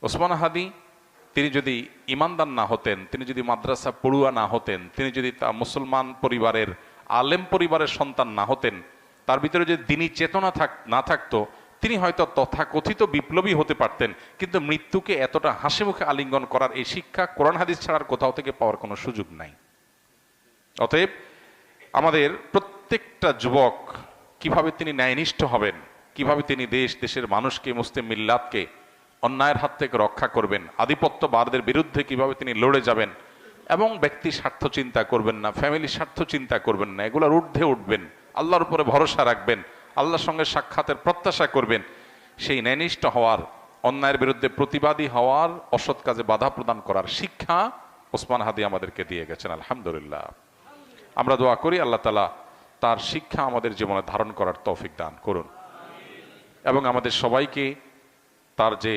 ওসমান হাদি তিনি যদি ইমানদার না হতেন, তিনি যদি মাদ্রাসা পড়ুয়া না হতেন, তিনি যদি তা মুসলমান পরিবারের আলেম পরিবারের সন্তান না হতেন, তার ভিতরে যদি দিনী চেতনা না থাকতো, তিনি হয়তো তথাকথিত বিপ্লবী হতে পারতেন, কিন্তু মৃত্যুকে এতটা হাসি মুখে আলিঙ্গন করার এই শিক্ষা কোরআন হাদিস ছাড়ার কোথাও থেকে পাওয়ার কোনো সুযোগ নাই। অতএব আমাদের প্রত্যেকটা যুবক কিভাবে তিনি ন্যায়নিষ্ঠ হবেন, কিভাবে তিনি দেশের মানুষকে, মুসলিম মিল্লাতকে অন্যায়ের হাত থেকে রক্ষা করবেন, আধিপত্যবাদের বিরুদ্ধে কিভাবে তিনি লড়ে যাবেন, এবং ব্যক্তি স্বার্থ চিন্তা করবেন না, ফ্যামিলি স্বার্থ চিন্তা করবেন না, এগুলোর ঊর্ধ্বে উঠবেন, আল্লাহর উপরে ভরসা রাখবেন, আল্লাহর সঙ্গে সাক্ষাতের প্রত্যাশা করবেন, সেই ন্যায়নিষ্ঠ হওয়ার, অন্যায়ের বিরুদ্ধে প্রতিবাদী হওয়ার, অসৎ কাজে বাধা প্রদান করার শিক্ষা ওসমান হাদি আমাদেরকে দিয়ে গেছেন। আলহামদুলিল্লাহ, আমরা দোয়া করি আল্লাহ তাআলা তার শিক্ষা আমাদের জীবনে ধারণ করার তৌফিক দান করুন, এবং আমাদের সবাইকে তার যে